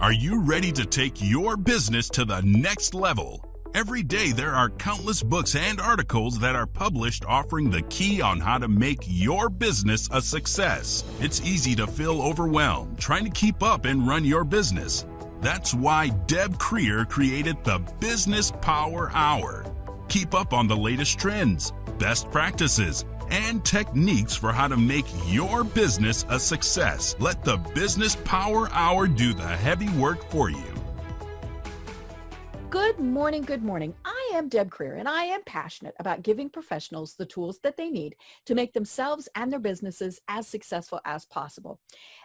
Are you ready to take your business to the next level? Every day there are countless books and articles that are published offering the key on how to make your business a success. It's easy to feel overwhelmed trying to keep up and run your business. That's why Deb Creer created the Business Power Hour. Keep up on the latest trends, best practices, and techniques for how to make your business a success. Let the Business Power Hour do the heavy work for you. Good morning, good morning. I am Deb Creer, and I am passionate about giving professionals the tools that they need to make themselves and their businesses as successful as possible.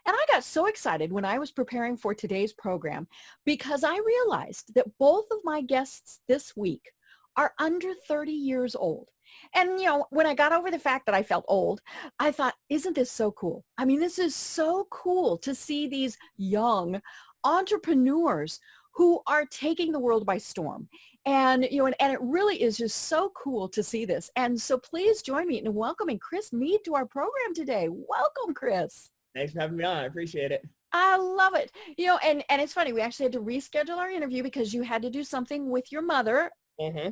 And I got so excited when I was preparing for today's program because I realized that both of my guests this week are under 30 years old. And, when I got over the fact that I felt old, I thought, isn't this so cool? I mean, this is so cool to see these young entrepreneurs who are taking the world by storm. And, and it really is just so cool to see this. And so please join me in welcoming Chris Meade to our program today. Welcome, Chris. Thanks for having me on. I appreciate it. I love it. And it's funny. We actually had to reschedule our interview because you had to do something with your mother. Mm-hmm.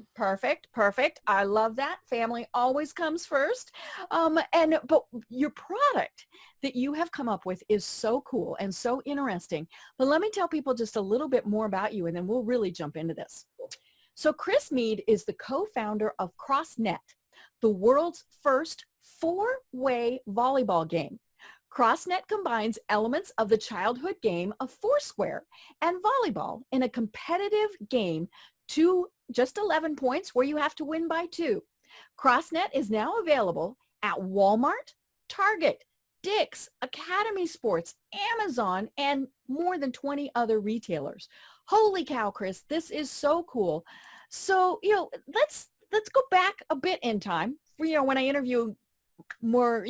Perfect. I love that. Family always comes first. But your product that you have come up with is so cool and so interesting. But let me tell people just a little bit more about you, and then we'll really jump into this. So Chris Meade is the co-founder of CrossNet, the world's first four-way volleyball game. CrossNet combines elements of the childhood game of Foursquare and volleyball in a competitive game to just 11 points where you have to win by 2. CrossNet is now available at Walmart, Target, Dick's, Academy Sports, Amazon, and more than 20 other retailers. Holy cow, Chris, this is so cool. So, let's go back a bit in time. When I interview more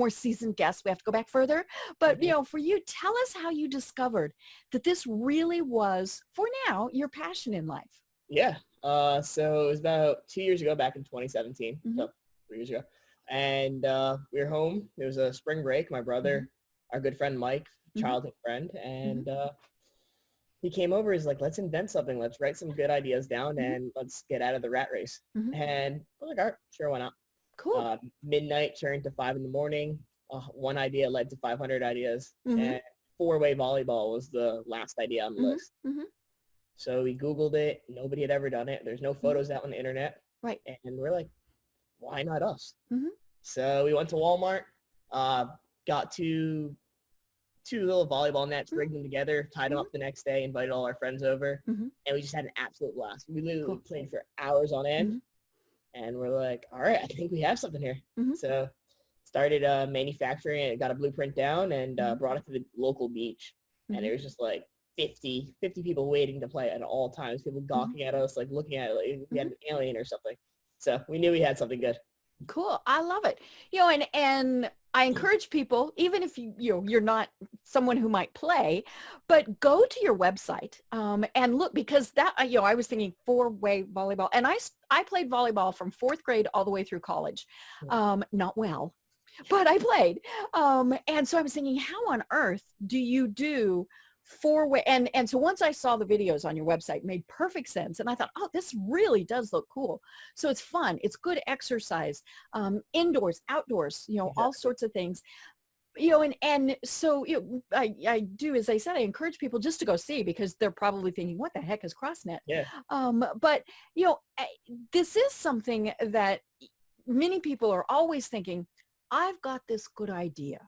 seasoned guests, we have to go back further. But, for you, tell us how you discovered that this really was, for now, your passion in life. Yeah. So it was about 2 years ago, back in 2017, Mm-hmm. so 3 years ago. And we were home. It was a spring break. My brother, our good friend Mike, childhood friend, and he came over. He's like, let's invent something. Let's write some good ideas down and let's get out of the rat race. And I was like, all right, sure, why not? Cool. Midnight turned to 5 a.m. One idea led to 500 ideas. And four-way volleyball was the last idea on the list. So we Googled it. Nobody had ever done it. There's no photos out on the internet. Right. And we're like, why not us? So we went to Walmart, got two little volleyball nets, rigged them together, tied them up the next day, invited all our friends over, and we just had an absolute blast. We literally played for hours on end, and we're like, all right, I think we have something here. So started manufacturing it, got a blueprint down, and brought it to the local beach. And it was just like 50 people waiting to play at all times, people gawking at us, like looking at it like we had an alien or something. So we knew we had something good. Cool. I love it. And I encourage people, even if you're not someone who might play, but go to your website and look, because that, I was thinking four-way volleyball, and I played volleyball from 4th grade all the way through college. Not well, but I played. And so I was thinking, how on earth do you do four-way? And so once I saw the videos on your website, it made perfect sense. And I thought, oh, this really does look cool. So it's fun. It's good exercise, indoors, outdoors, all sorts of things. And so I do, as I said, I encourage people just to go see, because they're probably thinking, what the heck is CrossNet? Yeah. But, this is something that many people are always thinking, I've got this good idea.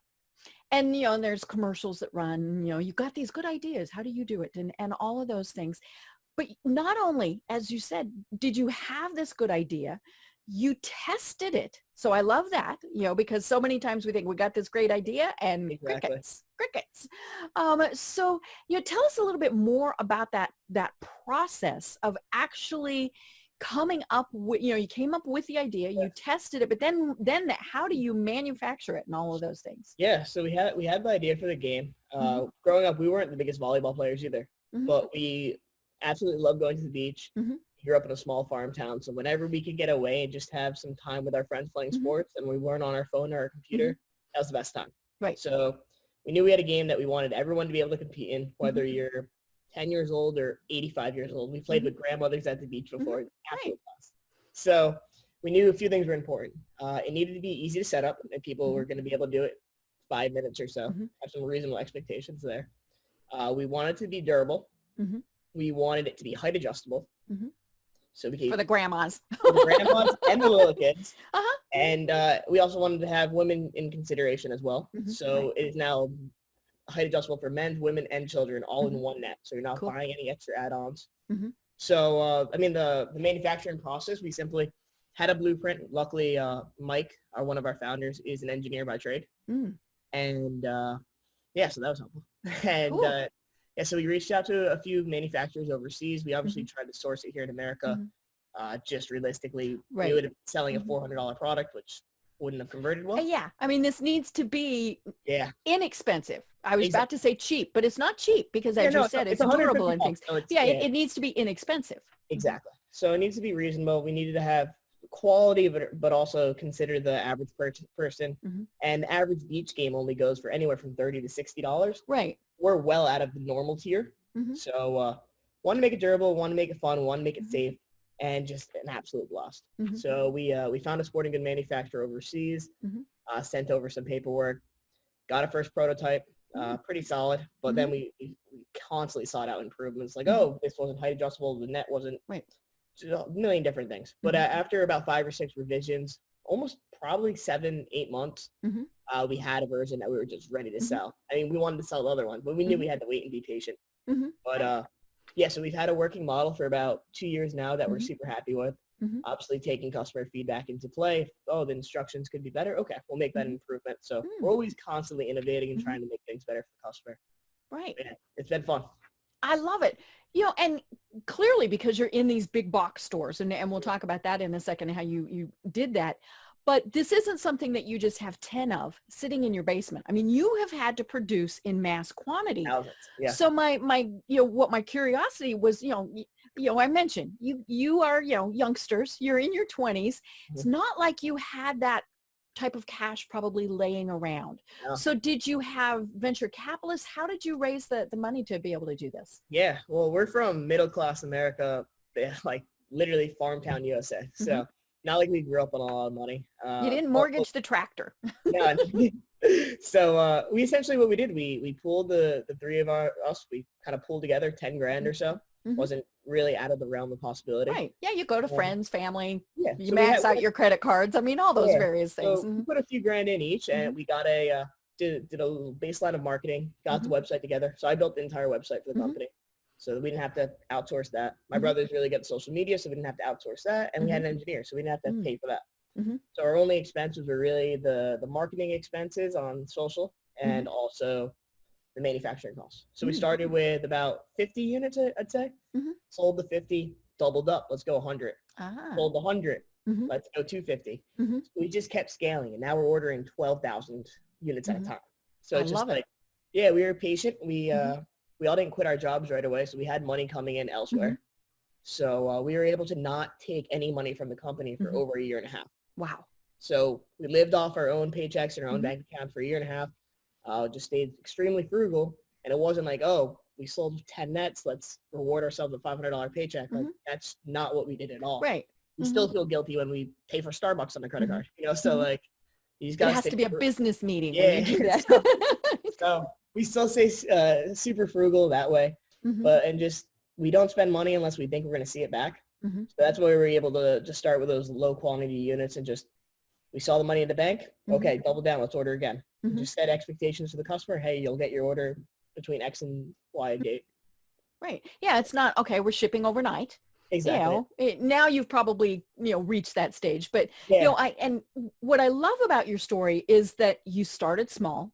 And, and there's commercials that run, you've got these good ideas. How do you do it? And all of those things. But not only, as you said, did you have this good idea, you tested it. So I love that, because so many times we think we got this great idea and crickets. So, tell us a little bit more about that process of actually coming up with, you came up with the idea, you tested it, but then how do you manufacture it and all of those things? Yeah, so we had the idea for the game. Growing up, we weren't the biggest volleyball players either, but we absolutely loved going to the beach. Grew up in a small farm town, so whenever we could get away and just have some time with our friends playing sports, and we weren't on our phone or our computer, that was the best time. Right. So we knew we had a game that we wanted everyone to be able to compete in, whether you're 10 years old or 85 years old. We played with grandmothers at the beach before. Right. Absolute blast. So we knew a few things were important. It needed to be easy to set up, and people were going to be able to do it 5 minutes or so. Have some reasonable expectations there. We wanted it to be durable. We wanted it to be height adjustable. So we could, for the grandmas. for the grandmas and the little kids. And we also wanted to have women in consideration as well. So it is now height adjustable for men, women, and children all in one net. So you're not buying any extra add-ons. So, I mean, the manufacturing process, we simply had a blueprint. Luckily, Mike, one of our founders, is an engineer by trade. And yeah, so that was helpful. And yeah, so we reached out to a few manufacturers overseas. We obviously tried to source it here in America. Just realistically, we would have been selling a $400 product, which wouldn't have converted well. Yeah. I mean, this needs to be inexpensive. I was about to say cheap, but it's not cheap because as you said, it's durable and things. So it needs to be inexpensive. Exactly. So it needs to be reasonable. We needed to have quality, but also consider the average person. And the average beach game only goes for anywhere from $30 to $60. Right. We're well out of the normal tier. So want to make it durable, want to make it fun, want to make it safe, and just an absolute blast. So we found a sporting good manufacturer overseas, sent over some paperwork, got a first prototype, pretty solid, but then we constantly sought out improvements like, oh, this wasn't height adjustable, the net wasn't, a million different things. But after about 5 or 6 revisions, almost probably 7, 8 months, we had a version that we were just ready to sell. I mean, we wanted to sell the other one, but we knew we had to wait and be patient. But yeah, so we've had a working model for about 2 years now that we're super happy with. Obviously taking customer feedback into play. Oh, the instructions could be better. Okay, we'll make that an improvement. So we're always constantly innovating and trying to make things better for the customer. Right. Yeah, it's been fun. I love it. You know, and clearly because you're in these big box stores, and we'll talk about that in a second, how you did that. But this isn't something that you just have 10 of sitting in your basement. I mean, you have had to produce in mass quantity. Thousands, yeah. So my what my curiosity was, I mentioned you are, youngsters, you're in your 20s. It's not like you had that type of cash probably laying around. No. So did you have venture capitalists? How did you raise the money to be able to do this? Yeah, well, we're from middle class America, like literally farm town USA. So not like we grew up on a lot of money. You didn't mortgage the tractor. Yeah. So we essentially, what we did, we pulled the three of us, we kind of pulled together 10 grand or so. Wasn't really out of the realm of possibility. Right. Yeah, you go to friends, family, you so max out your credit cards. I mean, all those various things. So we put a few grand in each, and we got did a little baseline of marketing, got the website together. So I built the entire website for the company. So we didn't have to outsource that. My brother's really good at social media, so we didn't have to outsource that. And we had an engineer, so we didn't have to pay for that. So our only expenses were really the marketing expenses on social and also the manufacturing costs. So we started with about 50 units, I'd say. Sold the 50, doubled up. Let's go 100. Sold the 100. Let's go 250. So we just kept scaling, and now we're ordering 12,000 units at a time. So it's just like, yeah, we were patient. We all didn't quit our jobs right away, so we had money coming in elsewhere. So we were able to not take any money from the company for over a year and a half. Wow. So we lived off our own paychecks and our own bank account for a year and a half. Just stayed extremely frugal. And it wasn't like, oh, we sold 10 nets, let's reward ourselves a $500 paycheck. Like, that's not what we did at all. Right. We still feel guilty when we pay for Starbucks on the credit card. So like, you just gotta it has to be a business meeting when you do that. So we still stay super frugal that way. But we don't spend money unless we think we're going to see it back. So that's why we were able to just start with those low quantity units and we saw the money in the bank. Okay, double down. Let's order again. Just set expectations to the customer. Hey, you'll get your order between X and Y date. Right. Yeah, it's not, okay, we're shipping overnight. Exactly. Now you've probably, reached that stage. But, and what I love about your story is that you started small.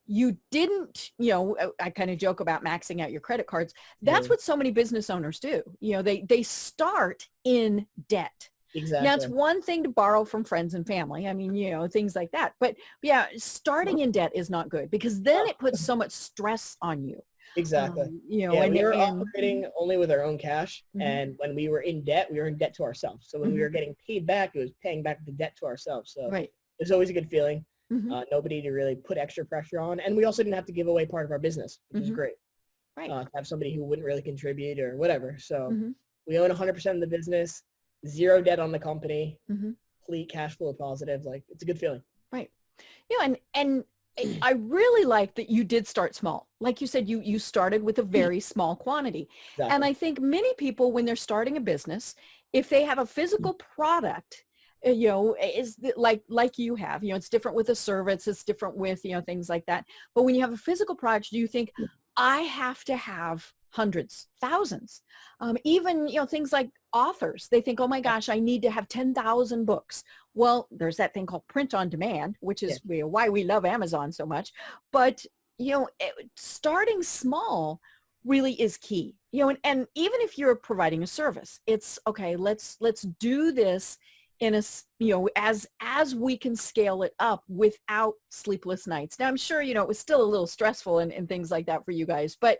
You didn't, I kind of joke about maxing out your credit cards. That's what so many business owners do. They start in debt. Exactly. Now, it's one thing to borrow from friends and family. I mean, things like that. But yeah, starting in debt is not good because then it puts so much stress on you. Exactly. We were operating only with our own cash. And when we were in debt to ourselves. So when we were getting paid back, it was paying back the debt to ourselves. So it's always a good feeling. Nobody to really put extra pressure on. And we also didn't have to give away part of our business, which is great. Right. To have somebody who wouldn't really contribute or whatever. So Mm-hmm. we own 100% of the business, zero debt on the company, Mm-hmm. complete cash flow positive. Like, it's a good feeling. Right. And I really like that you did start small. Like you said, you started with a very small quantity. And Exactly. I think many people, when they're starting a business, if they have a physical product, like you have, it's different with a service, it's different with, things like that. But when you have a physical product, do you think I have to have hundreds, thousands, even, things like authors, they think, oh my gosh, I need to have 10,000 books. Well, there's that thing called print on demand, which Yeah. is why we love Amazon so much. But, starting small really is key, and even if you're providing a service, it's okay, let's do this in a, as we can scale it up without sleepless nights. Now, I'm sure, it was still a little stressful and things like that for you guys, but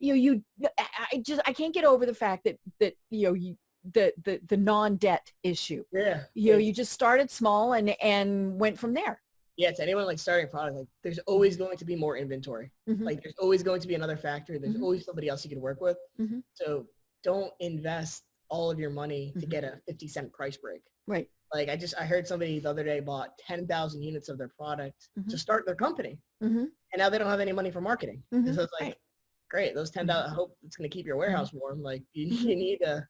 I can't get over the fact that the non-debt issue. Yeah. You just started small and went from there. Yeah, to anyone like starting a product, like there's always going to be more inventory. Mm-hmm. Like there's always going to be another factory. There's Mm-hmm. always somebody else you could work with. Mm-hmm. So don't invest all of your money to Mm-hmm. get a 50-cent price break. Right. Like I heard somebody the other day bought 10,000 units of their product Mm-hmm. to start their company. Mm-hmm. And now they don't have any money for marketing. Mm-hmm. So it's like, right. Great, those 10,000, I hope it's going to keep your warehouse warm. Like you need to,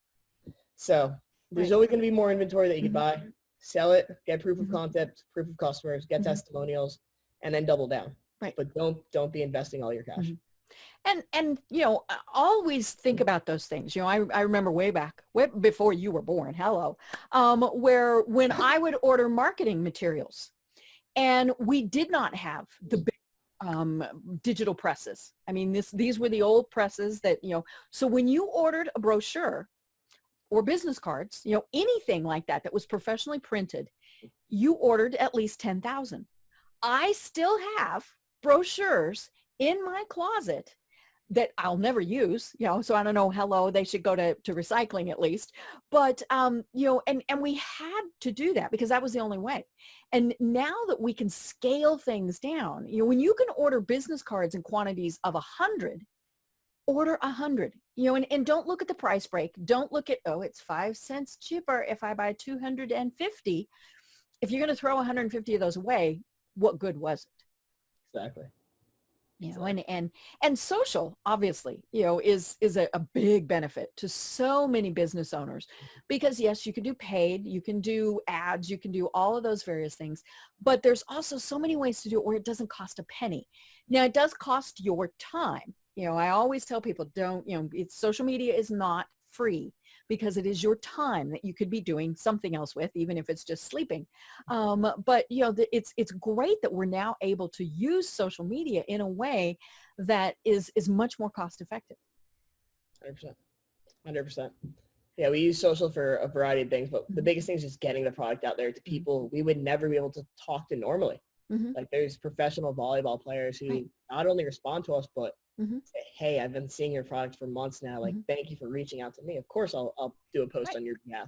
so there's Right. always going to be more inventory that you Mm-hmm. could buy, sell it, get proof of Mm-hmm. concept, proof of customers, get Mm-hmm. testimonials, and then double down. Right. But don't be investing all your cash. Mm-hmm. And always think about those things. I remember way before you were born, where when I would order marketing materials, and we did not have the big digital presses. I mean, these were the old presses that, so when you ordered a brochure or business cards, anything like that was professionally printed, you ordered at least 10,000. I still have brochures in my closet that I'll never use, so I don't know, they should go to recycling at least. But, and we had to do that because that was the only way. And now that we can scale things down, when you can order business cards in quantities of 100, order 100, and don't look at the price break. Don't look at, it's 5 cents cheaper if I buy 250. If you're going to throw 150 of those away, what good was it? Exactly. And social, obviously, is a big benefit to so many business owners, because yes, you can do paid, you can do ads, you can do all of those various things, but there's also so many ways to do it where it doesn't cost a penny. Now, it does cost your time. I always tell people, social media is not free, because it is your time that you could be doing something else with, even if it's just sleeping. But it's great that we're now able to use social media in a way that is much more cost effective. 100%. Yeah, we use social for a variety of things, but the biggest thing is just getting the product out there to people we would never be able to talk to normally. Mm-hmm. Like there's professional volleyball players who not only respond to us, but say, hey, I've been seeing your product for months now. Like, thank you for reaching out to me. Of course, I'll do a post on your behalf.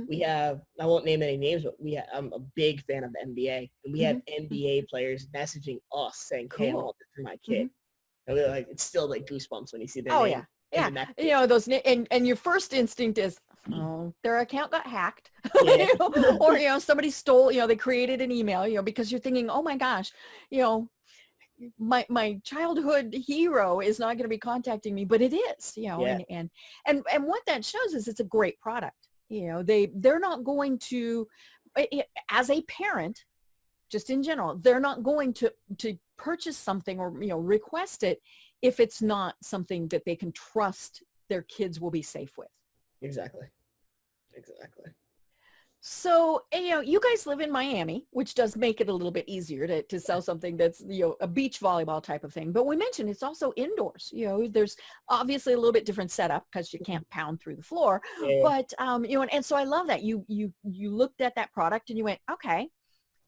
We have, I won't name any names, but I'm a big fan of the NBA. And we have NBA players messaging us saying, hey, I want this for my kid. And we're like, it's still like goosebumps when you see their name. Yeah. Yeah. Those, and your first instinct is, oh, their account got hacked. Or, somebody stole, they created an email, because you're thinking, oh my gosh, my childhood hero is not going to be contacting me, but it is, and what that shows is it's a great product. They're not going to, as a parent, just in general, they're not going to purchase something or, request it if it's not something that they can trust their kids will be safe with. Exactly. So, you guys live in Miami, which does make it a little bit easier to sell something that's, a beach volleyball type of thing. But we mentioned it's also indoors. There's obviously a little bit different setup because you can't pound through the floor. But, and so I love that you looked at that product and you went, okay,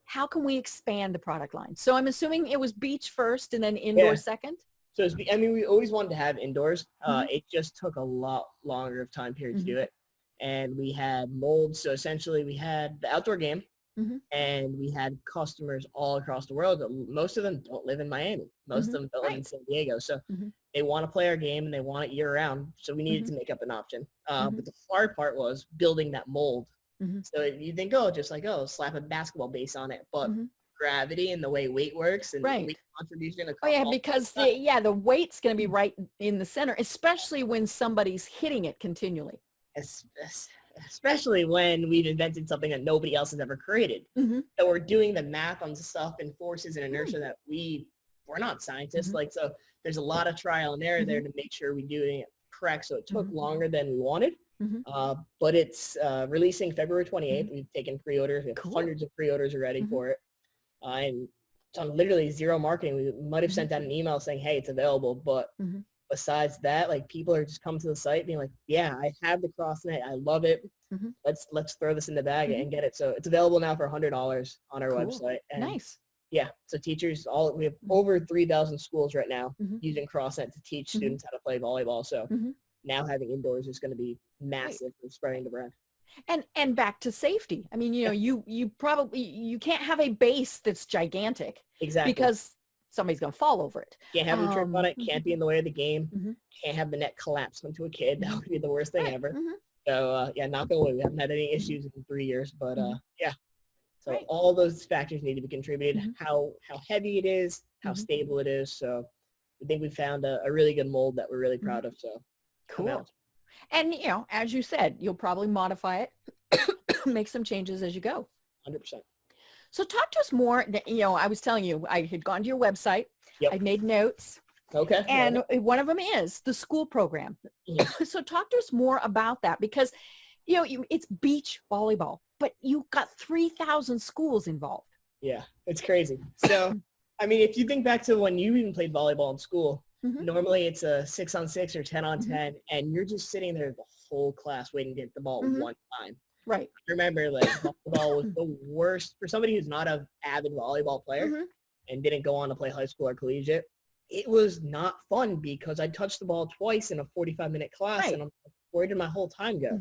how can we expand the product line? So I'm assuming it was beach first and then indoor second? So, we always wanted to have indoors. It just took a lot longer of time period to do it. And we had molds. So essentially we had the outdoor game. And we had customers all across the world. Most of them don't live in Miami. Most of them don't live in San Diego. So they want to play our game and they want it year round. So we needed to make up an option. But the hard part was building that mold. So you think, slap a basketball base on it. But gravity and the way weight works and weight contribution. Oh yeah, because the weight's going to be right in the center, especially when somebody's hitting it continually. Especially when we've invented something that nobody else has ever created. So we're doing the math on stuff and forces and inertia that we're not scientists. So there's a lot of trial and error there to make sure we're doing it correct. So it took longer than we wanted. But it's releasing February 28th. We've taken pre-orders. We have hundreds of pre-orders already for it. And it's on literally zero marketing. We might have sent out an email saying, hey, it's available. But besides that, like, people are just coming to the site being like, yeah, I have the CrossNet. I love it. Let's throw this in the bag and get it. So it's available now for $100 on our website. And nice. Yeah. So teachers, we have over 3,000 schools right now using CrossNet to teach students how to play volleyball. So now having indoors is going to be massive for spreading the brand. And back to safety. I mean, you probably, you can't have a base that's gigantic. Exactly. Because somebody's going to fall over it. Can't have a trip on it. Can't be in the way of the game. Can't have the net collapse onto a kid. That would be the worst thing ever. So, knock on wood. We haven't had any issues in 3 years. But, So all those factors need to be contributed. How heavy it is, how stable it is. So I think we found a really good mold that we're really proud of. So cool. And, as you said, you'll probably modify it, make some changes as you go. 100%. So talk to us more. I was telling you, I had gone to your website. I made notes. Okay. And one of them is the school program. So talk to us more about that because, it's beach volleyball, but you got 3,000 schools involved. Yeah, it's crazy. So, I mean, if you think back to when you even played volleyball in school, normally it's a 6-on-6 or 10-on-10, and you're just sitting there the whole class waiting to get the ball one time. Right. I remember, volleyball was the worst for somebody who's not an avid volleyball player and didn't go on to play high school or collegiate. It was not fun because I touched the ball twice in a 45-minute class, and I'm like, where did my whole time go?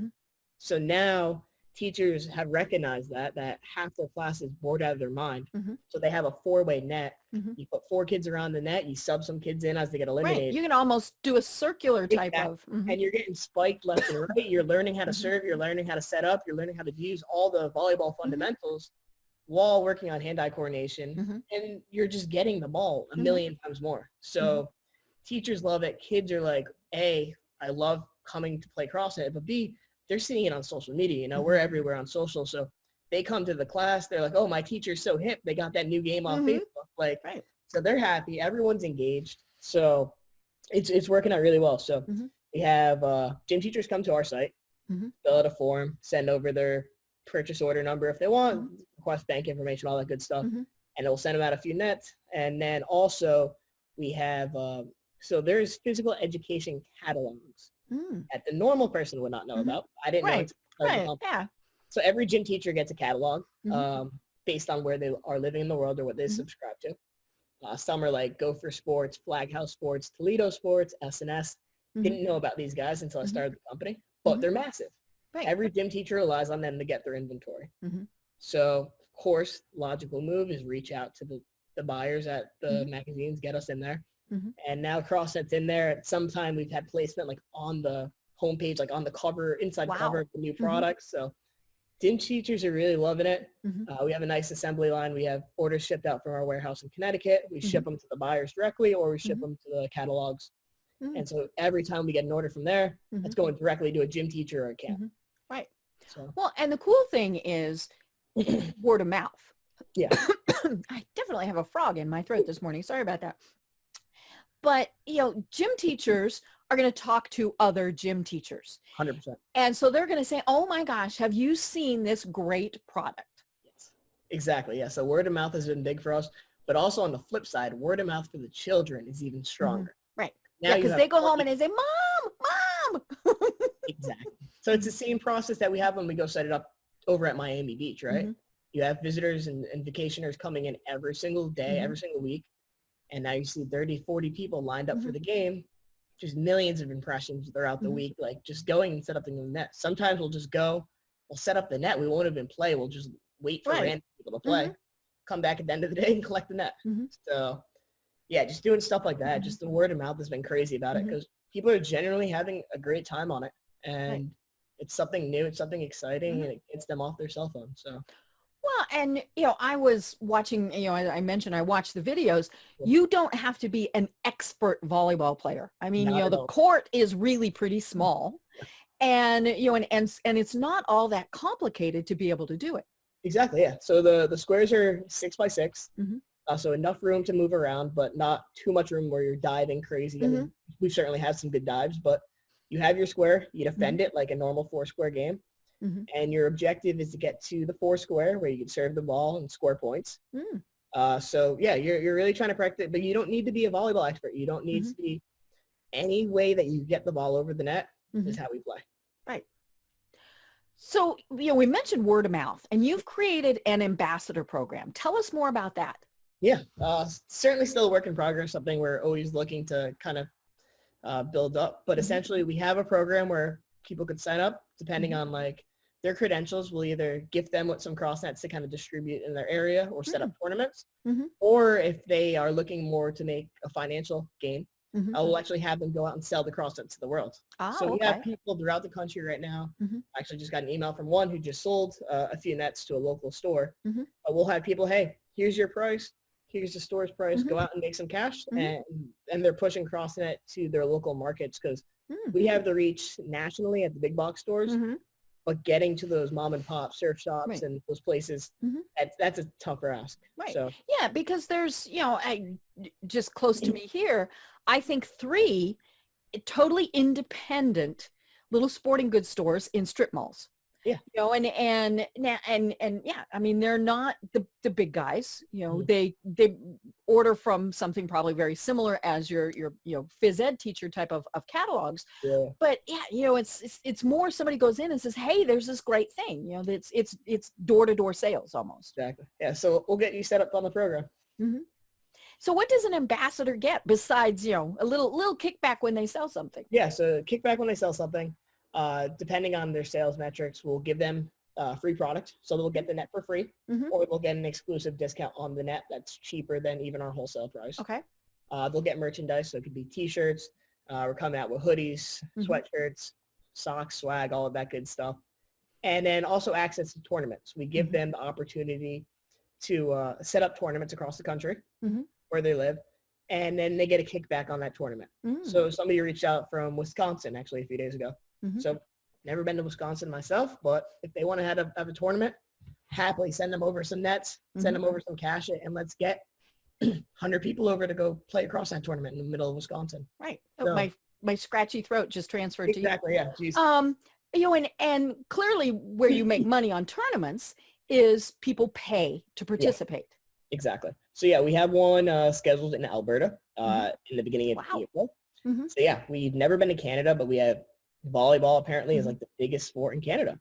So now teachers have recognized that half their class is bored out of their mind. So they have a 4-way net. You put 4 kids around the net. You sub some kids in as they get eliminated. Right. You can almost do a circular type of. And you're getting spiked left and right. You're learning how to serve. You're learning how to set up. You're learning how to use all the volleyball fundamentals while working on hand-eye coordination. And you're just getting the ball a million times more. So teachers love it. Kids are like, A, I love coming to play CrossFit, but B, they're seeing it on social media. We're everywhere on social. So they come to the class. They're like, oh, my teacher's so hip. They got that new game on Facebook. So they're happy. Everyone's engaged. So it's working out really well. So we have gym teachers come to our site, fill out a form, send over their purchase order number if they want, request bank information, all that good stuff. And it will send them out a few nets. And then also we have, so there's physical education catalogs that the normal person would not know about. I didn't know. So every gym teacher gets a catalog based on where they are living in the world or what they subscribe to. Some are like Gopher Sports, Flag House Sports, Toledo Sports, SNS. Didn't know about these guys until I started the company, but they're massive. Every gym teacher relies on them to get their inventory. So, of course, logical move is reach out to the buyers at the magazines, get us in there. And now CrossNet's in there. At some time, we've had placement like on the homepage, like on the cover, inside cover of the new products. So gym teachers are really loving it. We have a nice assembly line. We have orders shipped out from our warehouse in Connecticut. We ship them to the buyers directly, or we ship them to the catalogs. And so every time we get an order from there, it's going directly to a gym teacher or a camp. Right. So. Well, and the cool thing is word of mouth. Yeah. I definitely have a frog in my throat this morning. Sorry about that. But, gym teachers are going to talk to other gym teachers. 100%. And so they're going to say, oh my gosh, have you seen this great product? Yes, exactly. Yeah. So word of mouth has been big for us, but also on the flip side, word of mouth for the children is even stronger. Right. Now because they go home and they say, Mom. Exactly. So it's the same process that we have when we go set it up over at Miami Beach, right? You have visitors and vacationers coming in every single day, every single week. And now you see 30, 40 people lined up for the game, just millions of impressions throughout the week, like just going and set up the net. Sometimes we'll just go, we'll set up the net. We won't even play. We'll just wait for random people to play, come back at the end of the day and collect the net. So yeah, just doing stuff like that. Just the word of mouth has been crazy about it because people are generally having a great time on it. And it's something new, it's something exciting, and it gets them off their cell phone. So well, and I was watching, I mentioned I watched the videos. You don't have to be an expert volleyball player. I mean, the court is really pretty small, and and it's not all that complicated to be able to do it. Exactly, yeah. So the squares are 6x6, so enough room to move around, but not too much room where you're diving crazy. I mean, we certainly have some good dives, but you have your square, you defend it like a normal 4-square game. And your objective is to get to the 4 square where you can serve the ball and score points. So yeah, you're really trying to practice, but you don't need to be a volleyball expert. You don't need to be any way that you get the ball over the net is how we play. Right. So, we mentioned word of mouth, and you've created an ambassador program. Tell us more about that. Yeah, certainly still a work in progress, something we're always looking to kind of build up. But essentially, we have a program where people could sign up depending on like their credentials. We'll either gift them with some cross nets to kind of distribute in their area or set up tournaments. Or if they are looking more to make a financial gain, we'll actually have them go out and sell the cross nets to the world. So we have people throughout the country right now. I actually just got an email from one who just sold a few nets to a local store. We'll have people, hey, here's your price. Here's the store's price. Go out and make some cash. And they're pushing CrossNet to their local markets because we have the reach nationally at the big box stores. But getting to those mom and pop surf shops and those places, that's a tougher ask. Right. So, yeah, because there's, just close to me here, I think 3 totally independent little sporting goods stores in strip malls. Yeah. And yeah, I mean, they're not the big guys, they order from something probably very similar as your phys ed teacher type of catalogs. Yeah. But yeah, it's more somebody goes in and says, hey, there's this great thing, it's door-to-door sales almost. Exactly. Yeah. So we'll get you set up on the program. So what does an ambassador get besides, a little kickback when they sell something? Yeah. So kickback when they sell something. Depending on their sales metrics, we'll give them free product. So they'll get the net for free, or they'll get an exclusive discount on the net that's cheaper than even our wholesale price. Okay. They'll get merchandise. So it could be T-shirts. We're coming out with hoodies, sweatshirts, socks, swag, all of that good stuff. And then also access to tournaments. We give them the opportunity to set up tournaments across the country where they live. And then they get a kickback on that tournament. So somebody reached out from Wisconsin actually a few days ago. So never been to Wisconsin myself, but if they want to have a tournament, happily send them over some nets, send them over some cash, and let's get 100 people over to go play across that tournament in the middle of Wisconsin. Right. So, my scratchy throat just transferred exactly, to you. Exactly, yeah. And clearly where you make money on tournaments is people pay to participate. Yeah, exactly. So yeah, we have one scheduled in Alberta in the beginning of April. So yeah, we've never been to Canada, but we have volleyball apparently is like the biggest sport in Canada.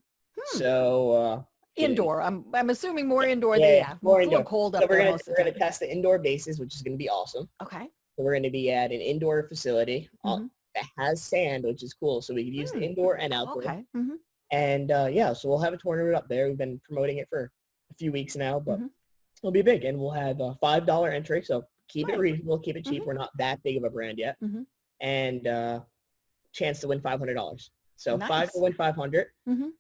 So indoor. I'm assuming more indoor. More it's indoor. a little cold up so there. We're gonna test the indoor bases, which is gonna be awesome. Okay. So we're gonna be at an indoor facility that has sand, which is cool. So we could use the indoor and outdoor. Okay. And so we'll have a tournament up there. We've been promoting it for a few weeks now, but it'll be big, and we'll have a $5 entry. So keep it reasonable, keep it cheap. We're not that big of a brand yet, and chance to win $500. So nice. 5 to win 500.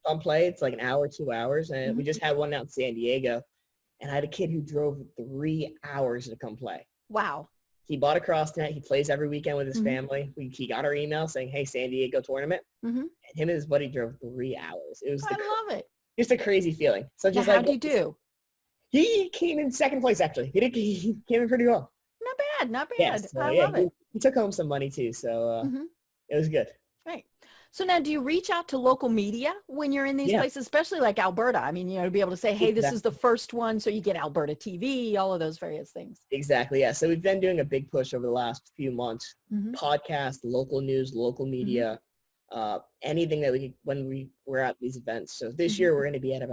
On play, it's like an hour, 2 hours, and we just had one out in San Diego, and I had a kid who drove 3 hours to come play. Wow. He bought a cross net. He plays every weekend with his family. He got our email saying, "Hey, San Diego tournament," and him and his buddy drove 3 hours. It was I love it. Just a crazy feeling. So just how'd you do? He came in second place actually. He came in pretty well. Not bad. Yeah, so, I love it. He took home some money too, so it was good. Right. So now do you reach out to local media when you're in these places, especially like Alberta? I mean, to be able to say, hey, this is the first one. So you get Alberta TV, all of those various things. Exactly. Yeah. So we've been doing a big push over the last few months, podcast, local news, local media, anything that when we're at these events. So this year we're going to be at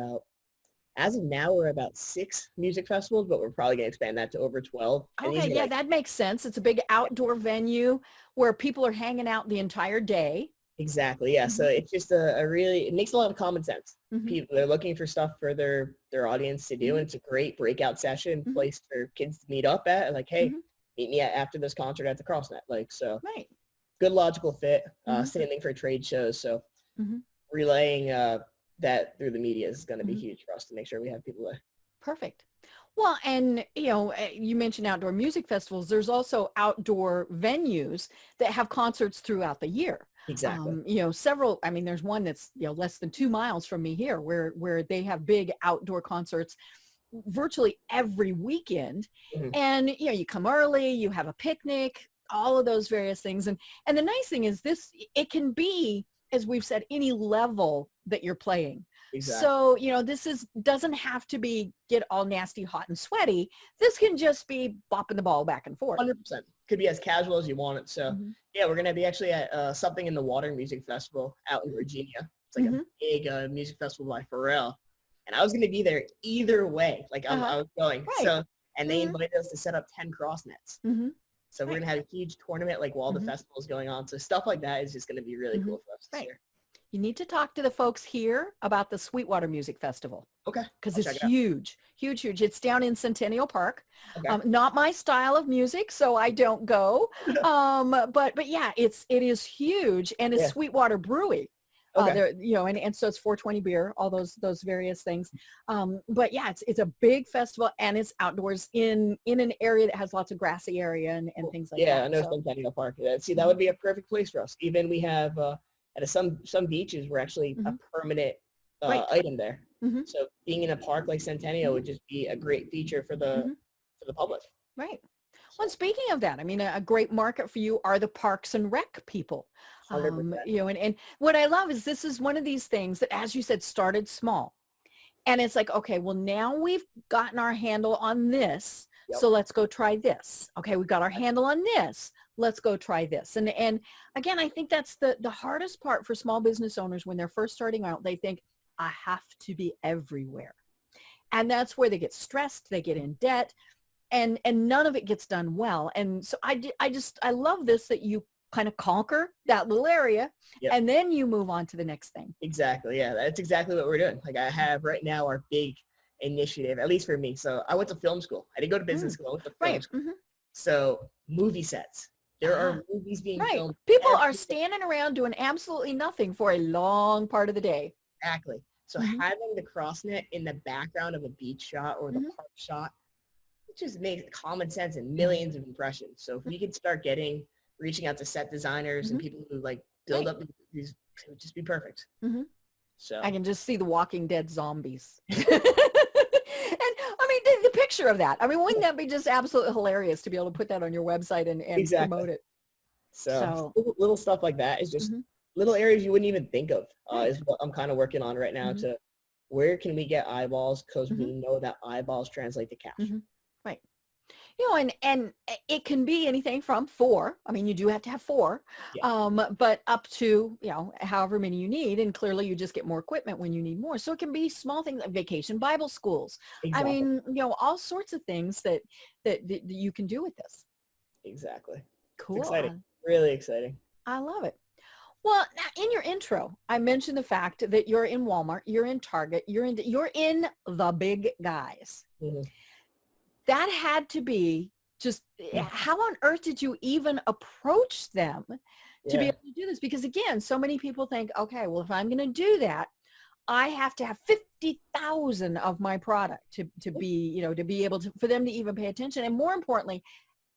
as of now, we're about 6 music festivals, but we're probably going to expand that to over 12. Okay, yeah, that makes sense. It's a big outdoor venue where people are hanging out the entire day. Exactly. Yeah. So it's just a really, it makes a lot of common sense. People, they're looking for stuff for their audience to do. And it's a great breakout session place for kids to meet up at. Like, hey, meet me after this concert at the CrossNet. Like, so Right. good logical fit, same thing for trade shows. So relaying that through the media is going to be huge for us to make sure we have people there. Perfect. Well, and, you mentioned outdoor music festivals. There's also outdoor venues that have concerts throughout the year. Exactly. Several, there's one that's, less than 2 miles from me here where they have big outdoor concerts virtually every weekend. And, you come early, you have a picnic, all of those various things. And the nice thing is it can be, as we've said, any level that you're playing. Exactly. So, this doesn't have to be get all nasty, hot and sweaty. This can just be bopping the ball back and forth. 100%. Could be as casual as you want it. So yeah, we're going to be actually at Something in the Water Music Festival out in Virginia. It's like a big music festival by Pharrell. And I was going to be there either way. Like I was going. Right. So, and they invited us to set up 10 cross nets. So we're going to have a huge tournament like while the festival is going on. So stuff like that is just going to be really cool for us this year. You need to talk to the folks here about the Sweetwater Music Festival. Okay. Because it's huge, huge, huge. It's down in Centennial Park. Okay. Not my style of music, so I don't go. But yeah, it is huge, and it's Sweetwater Brewery. Okay. And so it's 420 beer, all those various things. But yeah, it's a big festival, and it's outdoors in an area that has lots of grassy area and things like that. Yeah, I know Centennial Park. See, that would be a perfect place for us. Even we have at some beaches, we're actually a permanent item there. So being in a park like Centennial would just be a great feature for the public. Right. Well, speaking of that, a great market for you are the parks and rec people. 100%. And what I love is this is one of these things that, as you said, started small. And it's like, okay, well, now we've gotten our handle on this. So let's go try this. Okay, we've got our handle on this. Let's go try this. And again, I think that's the hardest part for small business owners when they're first starting out. They think, I have to be everywhere. And that's where they get stressed. They get in debt. And none of it gets done well. And so I love this, that you kind of conquer that little area and then you move on to the next thing. Exactly. Yeah, that's exactly what we're doing. Like I have right now our big initiative, at least for me. So I went to film school. I didn't go to business school. I went to film school. So movie sets. There are movies being filmed. People are standing around doing absolutely nothing for a long part of the day. Exactly. So having the CrossNet in the background of a beach shot or the park shot, it just makes common sense and millions of impressions. So if we could start reaching out to set designers and people who like build up these, it would just be perfect. So I can just see the Walking Dead zombies. And the picture of that. Wouldn't that be just absolutely hilarious to be able to put that on your website and promote it? So little stuff like that is just little areas you wouldn't even think of is what I'm kind of working on right now to where can we get eyeballs, because we know that eyeballs translate to cash. Right. And it can be anything from 4. You do have to have 4, but up to, however many you need. And clearly you just get more equipment when you need more. So it can be small things like vacation Bible schools. Exactly. All sorts of things that you can do with this. Exactly. Cool. It's exciting. Really exciting. I love it. Well, now in your intro, I mentioned the fact that you're in Walmart, you're in Target, you're in the big guys. That had to be just, how on earth did you even approach them to be able to do this? Because again, so many people think, okay, well, if I'm going to do that, I have to have 50,000 of my product to be, to be able to, for them to even pay attention. And more importantly,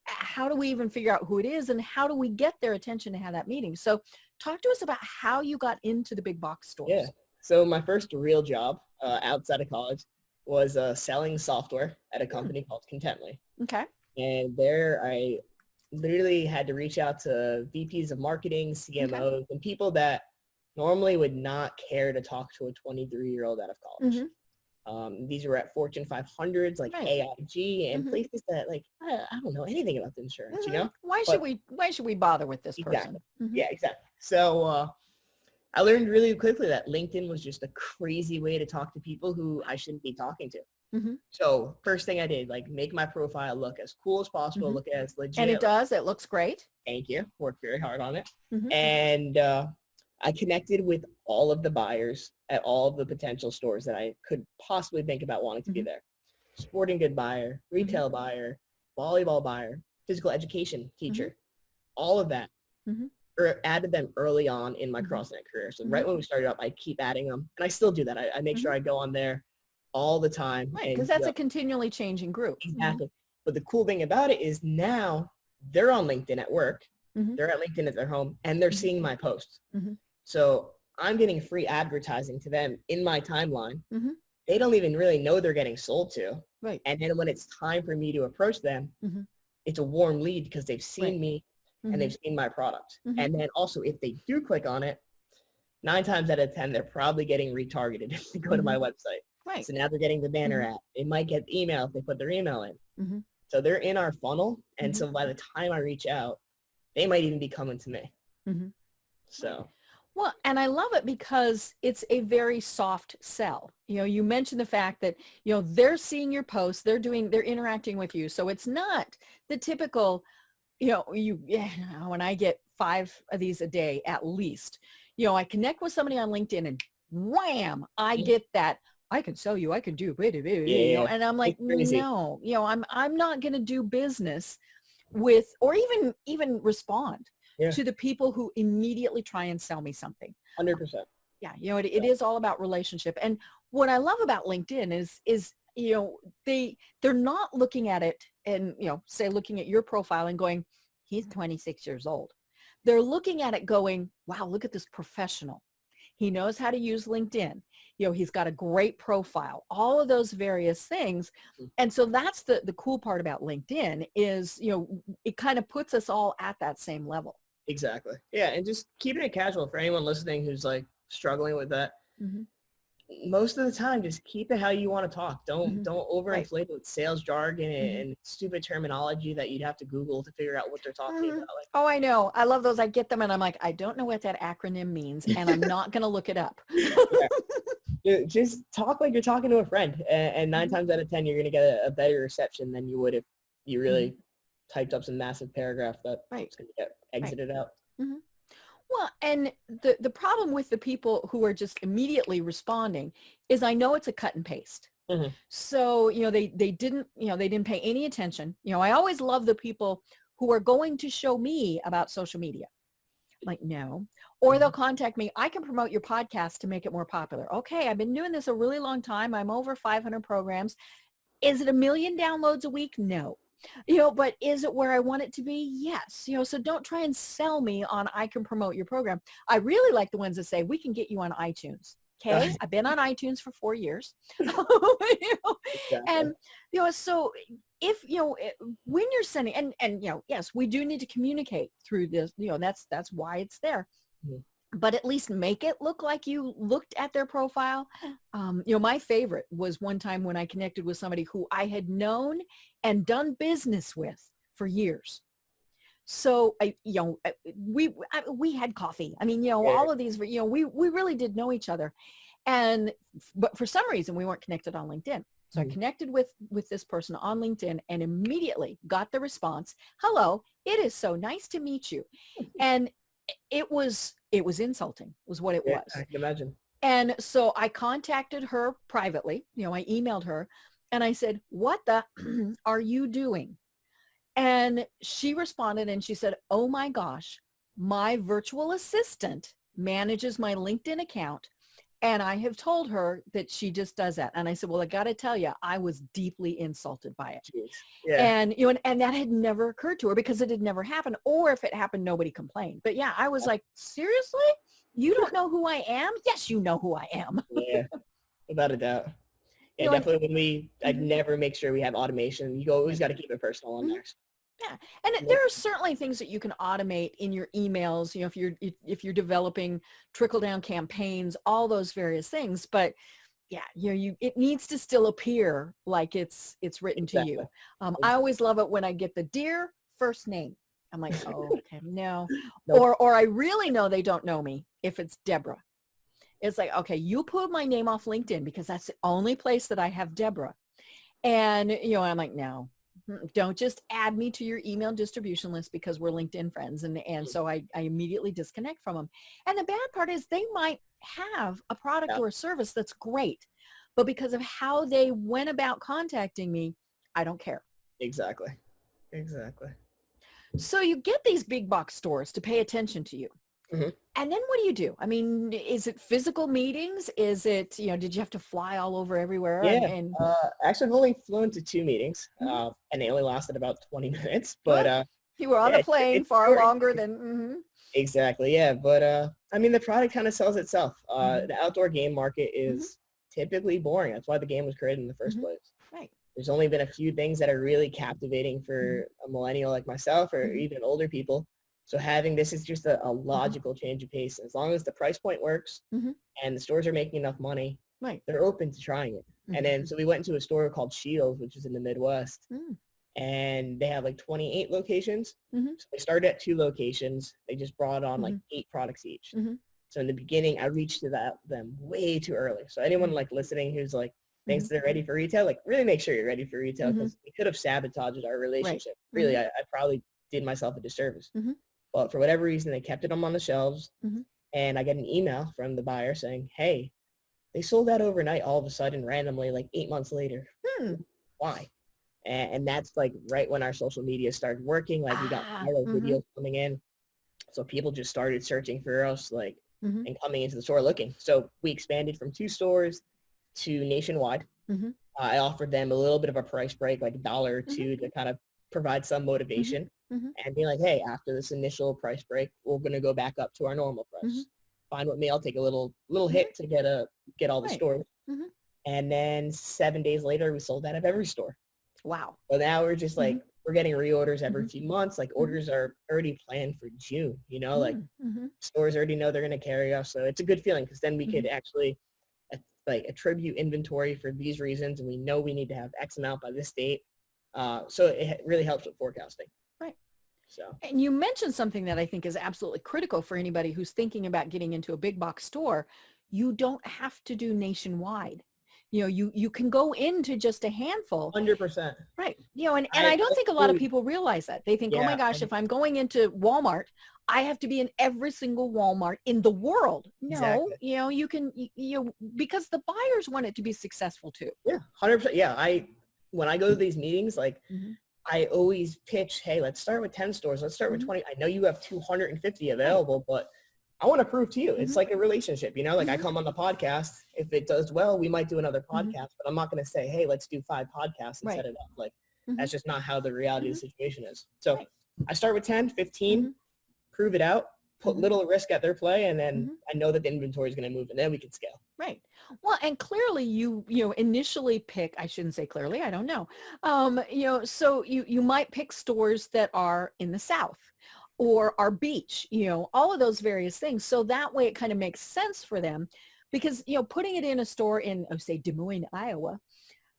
how do we even figure out who it is and how do we get their attention to have that meeting? So talk to us about how you got into the big box stores. Yeah. So my first real job outside of college was selling software at a company called Contently. Okay. And there I literally had to reach out to VPs of marketing, CMOs, and people that normally would not care to talk to a 23-year-old out of college. These were at Fortune 500s like AIG and places that like, I don't know anything about the insurance, Why should we bother with this person? Yeah, exactly. So I learned really quickly that LinkedIn was just a crazy way to talk to people who I shouldn't be talking to. So first thing I did, like make my profile look as cool as possible, look as legit. And it does. It looks great. Thank you. Worked very hard on it. And I connected with all of the buyers at all of the potential stores that I could possibly think about wanting to be there. Sporting good buyer, retail buyer, volleyball buyer, physical education teacher, all of that. Or added them early on in my CrossNet career. So right when we started up, I keep adding them. And I still do that. I make sure I go on there all the time. Right, because that's a continually changing group. Exactly. But the cool thing about it is now they're on LinkedIn at work. They're at LinkedIn at their home, and they're seeing my posts. So I'm getting free advertising to them in my timeline. They don't even really know they're getting sold to. Right. And then when it's time for me to approach them, it's a warm lead because they've seen me and they've seen my product. And then also if they do click on it, 9 times out of 10, they're probably getting retargeted if they go to my website. Right. So now they're getting the banner ad. They might get email if they put their email in. So they're in our funnel. And so by the time I reach out, they might even be coming to me. So. Well, and I love it because it's a very soft sell. You know, you mentioned the fact that, you know, they're seeing your posts, they're interacting with you. So it's not the typical, you know, when I get 5 of these a day at least, you know, I connect with somebody on LinkedIn and wham, I get that. I can sell you, I can do, you know, and I'm like, no, you know, I'm not going to do business with, or even respond to the people who immediately try and sell me something. 100%. Yeah. You know, it is all about relationship. And what I love about LinkedIn is, you know, they're not looking at it and, you know, say looking at your profile and going, he's 26 years old. They're looking at it going, wow, look at this professional. He knows how to use LinkedIn. You know, he's got a great profile, all of those various things. And so that's the cool part about LinkedIn is, you know, it kind of puts us all at that same level. Exactly. Yeah. And just keeping it casual for anyone listening who's like struggling with that. Most of the time, just keep it how you want to talk. Don't overinflate it with sales jargon and stupid terminology that you'd have to Google to figure out what they're talking about. Like, oh, I know. I love those. I get them and I'm like, I don't know what that acronym means and I'm not going to look it up. Just talk like you're talking to a friend. And 9 times out of 10, you're going to get a better reception than you would if you really typed up some massive paragraph that's going to get exited out. Well, and the problem with the people who are just immediately responding is I know it's a cut and paste. So, you know, they didn't pay any attention. You know, I always love the people who are going to show me about social media. I'm like, no. Or they'll contact me. I can promote your podcast to make it more popular. Okay, I've been doing this a really long time. I'm over 500 programs. Is it 1 million downloads a week? No. You know, but is it where I want it to be? Yes. You know, so don't try and sell me on I can promote your program. I really like the ones that say we can get you on iTunes. Okay. I've been on iTunes for 4 years. You know? Exactly. And, you know, so if, you know, when you're sending, and, you know, yes, we do need to communicate through this, you know, that's why it's there. But at least make it look like you looked at their profile. You know, my favorite was one time when I connected with somebody who I had known and done business with for years. So, you know, we had coffee. I mean, you know, all of these, you know, we really did know each other. But for some reason, we weren't connected on LinkedIn. So I connected with this person on LinkedIn and immediately got the response, hello, it is so nice to meet you. And it was insulting was what it was. I can imagine. And so I contacted her privately, you know, I emailed her and I said, what the are you doing? And she responded and she said, oh my gosh, my virtual assistant manages my LinkedIn account. And I have told her that she just does that. And I said, well, I got to tell you, I was deeply insulted by it. Yeah. And, you know, and that had never occurred to her because it had never happened. Or if it happened, nobody complained. But yeah, I was like, seriously? You don't know who I am? Yes, you know who I am. Yeah, without a doubt. Yeah, definitely I'd never make sure we have automation. You always got to keep it personal on there. Yeah. And there are certainly things that you can automate in your emails, you know, if you're developing trickle down campaigns, all those various things. But yeah, you know, it needs to still appear like it's written to you. I always love it when I get the dear first name. I'm like, oh, okay, no. Nope. Or I really know they don't know me if it's Deborah. It's like, okay, you put my name off LinkedIn because that's the only place that I have Deborah. And, you know, I'm like, no. Don't just add me to your email distribution list because we're LinkedIn friends. And so I immediately disconnect from them. And the bad part is they might have a product Yeah, or a service that's great, but because of how they went about contacting me, I don't care. exactly. Exactly. So you get these big box stores to pay attention to you. hmm And then what do you do? I mean, is it physical meetings? Is it, did you have to fly all over everywhere? Yeah. And Actually, I've only flown to 2 meetings, Mhm. and they only lasted about 20 minutes. But Well, you were on yeah, a plane it's far short. longer than, Exactly. Yeah. But I mean, the product kind of sells itself. hmm The outdoor game market hmm is typically boring. That's why the game was created in the first hmm place. right. There's only been a few things that are really captivating hmm for a millennial like myself or hmm even older people. So having this is just a hmm logical change of pace. As long as the price point works hmm and the stores are making enough money, right. they're open to trying it. And then, hmm so we went into a store called Shields, which is in the Midwest, hmm and they have like 28 locations. hmm So they started at 2 locations. They just brought on like hmm 8 products each. hmm So in the beginning, I reached to them way too early. So anyone like listening who's like thinks hmm they're ready for retail, like really make sure you're ready for retail hmm because it could have sabotaged our right. relationship. hmm Really, I probably did myself a disservice. hmm But for whatever reason, they kept it on the shelves. hmm And I get an email from the buyer saying, hey, they sold out overnight all of a sudden randomly like 8 months later. Hmm. Why? And that's like right when our social media started working. Like we got viral hmm videos coming in. So people just started searching for us like hmm and coming into the store looking. So we expanded from 2 stores to nationwide. hmm I offered them a little bit of a price break, like $1 or hmm two to kind of provide some hmm motivation hmm and be like, hey, after this initial price break, we're going to go back up to our normal hmm price. Fine with me. I'll take a little hmm hit to get all the right. stores. hmm And then 7 days later, we sold out of every store. Wow. So now we're just hmm like, we're getting reorders every hmm few months. Like hmm orders are already planned for June, like hmm stores already know they're going to carry us. So it's a good feeling because then we hmm could actually like attribute inventory for these reasons. And we know we need to have X amount by this date. So it really helps with forecasting. right. So And you mentioned something that I think is absolutely critical for anybody who's thinking about getting into a big box store. You don't have to do nationwide. You can go into just a handful. 100%. Right. And I I don't think a lot of food. people realize that. They think, oh my Yeah. gosh, if I'm going into Walmart, I have to be in every single Walmart in the world. No, Exactly. you can, because the buyers want it to be successful too. Yeah. 100%. Yeah. When I go to these meetings, like Mm-hmm. I always pitch, hey, let's start with 10 stores. Let's start with Mm-hmm. 20. I know you have 250 Right. available, but I want to prove to you. It's Mm-hmm. like a relationship, like I Mm-hmm. come on the podcast. If it does well, we might do another Mm-hmm. podcast, but I'm not going to say, hey, let's do 5 podcasts and Right. set it up. Like Mm-hmm. that's just not how the reality of Mm-hmm. the situation is. So Right. I start with 10, 15, Mm-hmm. prove it out, put Mm-hmm. little risk at their play, and then Mm-hmm. I know that the inventory is going to move and then we can scale. Right. Well, and clearly you initially pick, I shouldn't say clearly, I don't know. So you might pick stores that are in the South or are beach, all of those various things. So that way it kind of makes sense for them because, putting it in a store in, say, Des Moines, Iowa,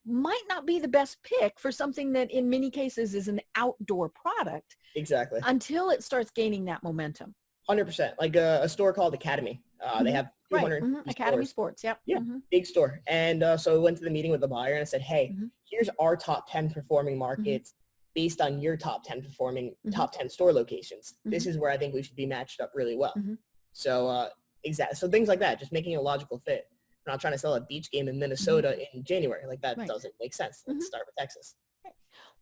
might not be the best pick for something that in many cases is an outdoor product Exactly. until it starts gaining that momentum. 100%. Like a store called Academy. They have Right. 250 Academy stores. Sports. Yep. Yeah, big store. And so I went to the meeting with the buyer and I said, hey, Mm-hmm. here's our top 10 performing Mm-hmm. markets based on your top 10 performing, Mm-hmm. top 10 store locations. Mm-hmm. This is where I think we should be matched up really well. Mm-hmm. So exactly. So things like that, just making a logical fit. I'm not trying to sell a beach game in Minnesota in January. Like that Right. doesn't make sense. Let's Mm-hmm. start with Texas.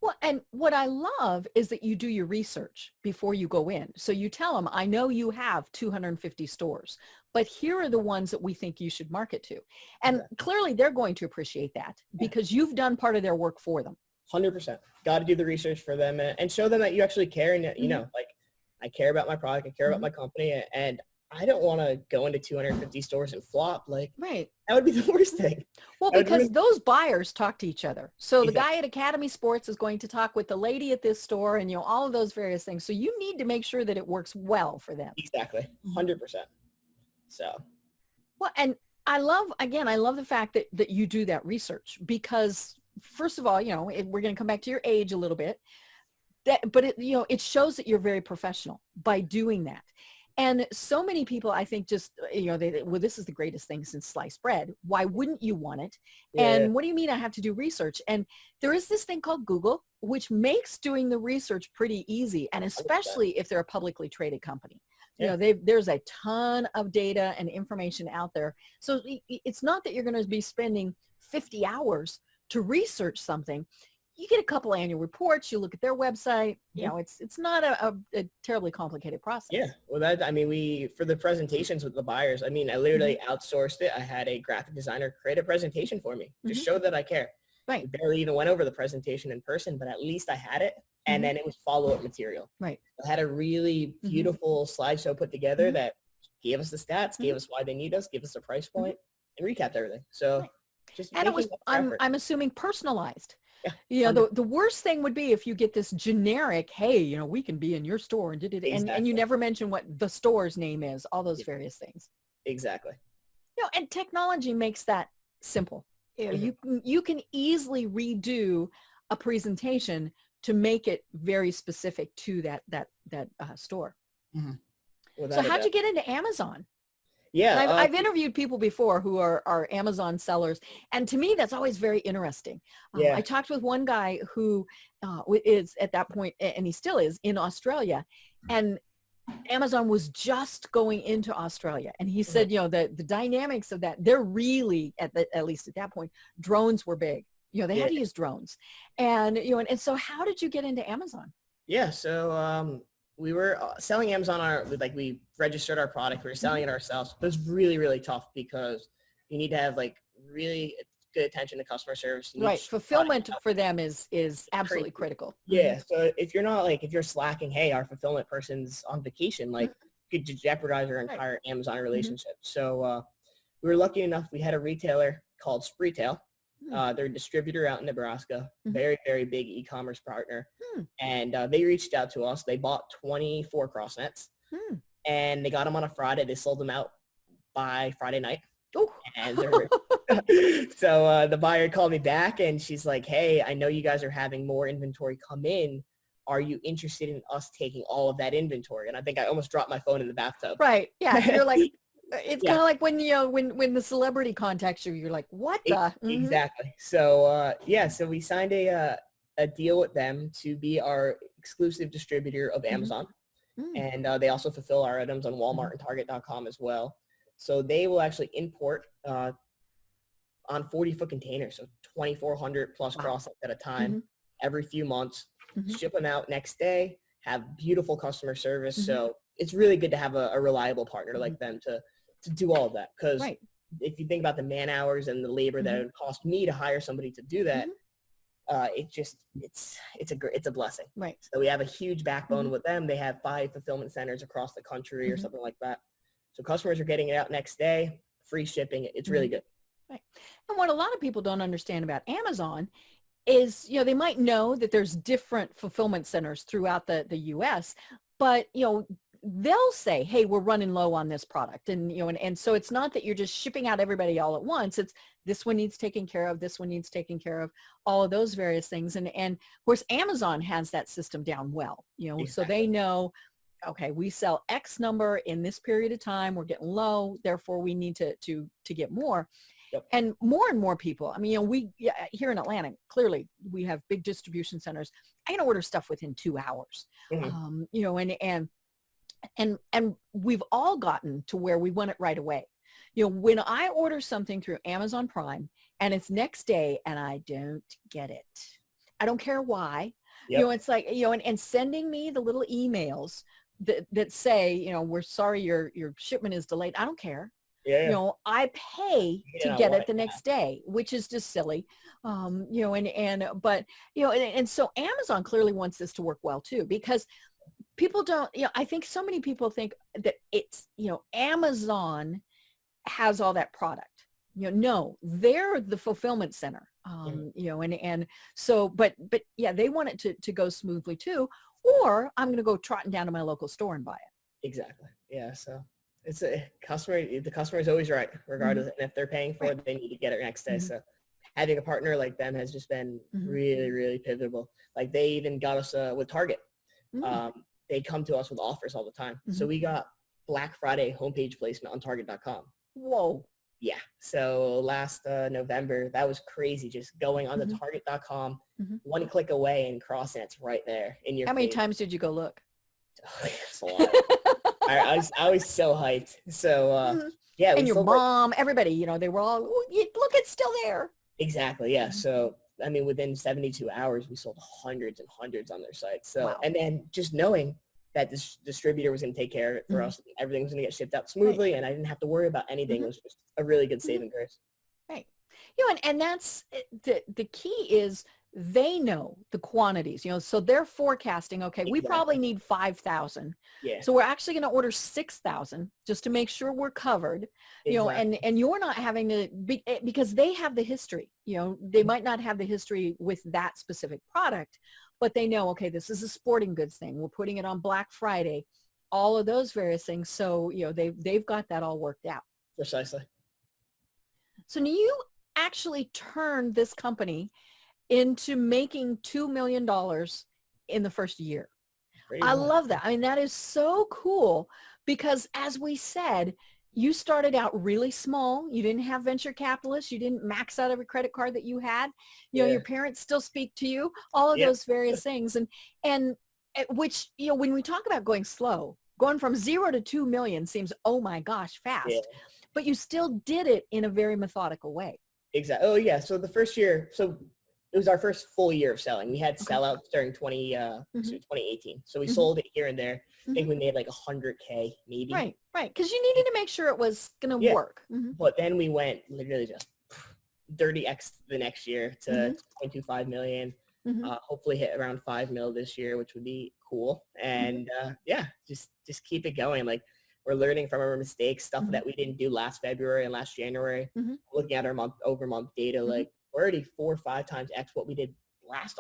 Well, and what I love is that you do your research before you go in. So you tell them, I know you have 250 stores, but here are the ones that we think you should market to. And Exactly. clearly they're going to appreciate that because you've done part of their work for them. 100%. Got to do the research for them and show them that you actually care. And, like I care about my product. I care about my company. And I don't want to go into 250 stores and flop. Like Right. that would be the worst thing. Well, because those buyers talk to each other. So the guy at Academy Sports is going to talk with the lady at this store and, all of those various things. So you need to make sure that it works well for them. Exactly. 100%. So. Well, and I love the fact that you do that research because first of all, we're going to come back to your age a little bit, but it shows that you're very professional by doing that. And so many people, I think, just, well, this is the greatest thing since sliced bread. Why wouldn't you want it? Yeah. And what do you mean I have to do research? And there is this thing called Google, which makes doing the research pretty easy. And especially if they're a publicly traded company. Yeah. There's a ton of data and information out there. So it's not that you're going to be spending 50 hours to research something. You get a couple annual reports, you look at their website, it's not a terribly complicated process. Yeah. Well, for the presentations with the buyers, I literally outsourced it. I had a graphic designer create a presentation for me, just show that I care. Right. We barely even went over the presentation in person, but at least I had it. And then it was follow-up material. Right. I had a really beautiful slideshow put together that gave us the stats, gave us why they need us, gave us a price point, and recapped everything. So and it was, I'm assuming, personalized. Yeah. The worst thing would be if you get this generic, hey, we can be in your store and and you never mention what the store's name is, all those various things. Exactly. And technology makes that simple. You can easily redo a presentation to make it very specific to that store. So how'd you get into Amazon? Yeah. I've interviewed people before who are Amazon sellers. And to me, that's always very interesting. I talked with one guy who is at that point, and he still is, in Australia. And Amazon was just going into Australia. And he said, the dynamics of that, they're really, at least at that point, drones were big. They had to use drones. And, and so how did you get into Amazon? Yeah. So we were selling Amazon we registered our product. We were selling it ourselves. It was really, really tough because you need to have really good attention to customer service. Right. Fulfillment for them is absolutely critical. Yeah. So if you're not if you're slacking, hey, our fulfillment person's on vacation, could jeopardize our entire Amazon relationship. So we were lucky enough. We had a retailer called Spreetail. They're a distributor out in Nebraska, very, very big e-commerce partner. And they reached out to us. They bought 24 cross nets and they got them on a Friday. They sold them out by Friday night. Ooh. And so the buyer called me back and she's like, hey, I know you guys are having more inventory come in. Are you interested in us taking all of that inventory? And I think I almost dropped my phone in the bathtub. Right. Yeah. You're like, it's kind of like when when the celebrity contacts you, you're like, what the? Exactly. So so we signed a deal with them to be our exclusive distributor of Amazon, and they also fulfill our items on Walmart and Target.com as well. So they will actually import on 40-foot containers, so 2,400 plus cross at a time, every few months, ship them out next day, have beautiful customer service. So it's really good to have a reliable partner like them to do all of that. Because if you think about the man hours and the labor that it would cost me to hire somebody to do that, it's a blessing. Right. So we have a huge backbone with them. They have 5 fulfillment centers across the country or something like that. So customers are getting it out next day, free shipping. It's really good. Right. And what a lot of people don't understand about Amazon is, they might know that there's different fulfillment centers throughout the U.S., but, they'll say, hey, we're running low on this product. And, and so it's not that you're just shipping out everybody all at once. It's this one needs taken care of, this one needs taken care of, all of those various things. And of course, Amazon has that system down well, Exactly. So they know, okay, we sell X number in this period of time, we're getting low, therefore we need to get more. Yep. And more people, we here in Atlanta, clearly we have big distribution centers. I can order stuff within 2 hours, and we've all gotten to where we want it right away. When I order something through Amazon Prime and it's next day and I don't get it, I don't care why. Yep. It's like, and sending me the little emails that say, we're sorry your shipment is delayed. I don't care. Yeah. I pay to get it the next day, which is just silly. And so Amazon clearly wants this to work well too, because people don't, I think so many people think that it's, Amazon has all that product. No, they're the fulfillment center. And so, but yeah, they want it to go smoothly too, or I'm going to go trotting down to my local store and buy it. Exactly. Yeah. So it's the customer is always right, regardless. And if they're paying for it, they need to get it next day. So having a partner like them has just been really, really pivotal. Like they even got us with Target. They come to us with offers all the time. So we got Black Friday homepage placement on Target.com. Whoa. Yeah. So last November, that was crazy. Just going on the Target.com, one click away and crossing it's right there in your How many face. times did you go look? Oh, it's a lot. I was so hyped. So yeah. And your mom, everybody, you know, they were all, look, it's still there. Exactly. Yeah. So, I mean, within 72 hours, we sold hundreds and hundreds on their site. So, wow. And then just knowing that this distributor was going to take care of it for us, everything was going to get shipped out smoothly, and I didn't have to worry about anything. It was just a really good saving grace. Right. You know, and that's the key is they know the quantities, you know, so they're forecasting, okay, we probably need 5,000. Yeah. So we're actually going to order 6,000 just to make sure we're covered, you know, and you're not having to be, because they have the history, you know, they might not have the history with that specific product, but they know, okay, this is a sporting goods thing. We're putting it on Black Friday, all of those various things. So, you know, they've got that all worked out. Precisely. So you actually turned this company into making $2 million in the first year. I love that. I mean, that is so cool because as we said, you started out really small. You didn't have venture capitalists. You didn't max out every credit card that you had. You know, your parents still speak to you, all of those various things. And which, you know, when we talk about going slow, going from 0 to 2 million seems, oh my gosh, fast, but you still did it in a very methodical way. Exactly. Oh yeah. So the first year, so it was our first full year of selling. We had sellouts during 2018. So we sold it here and there. I think we made like 100K maybe. Right. Because you needed to make sure it was going to work. But then we went literally just 30x the next year to 2.25 million. Hopefully hit around 5 mil this year, which would be cool. And just keep it going. Like we're learning from our mistakes, stuff that we didn't do last February and last January. Looking at our month-over-month data, like we're already 4 or 5 times X what we did last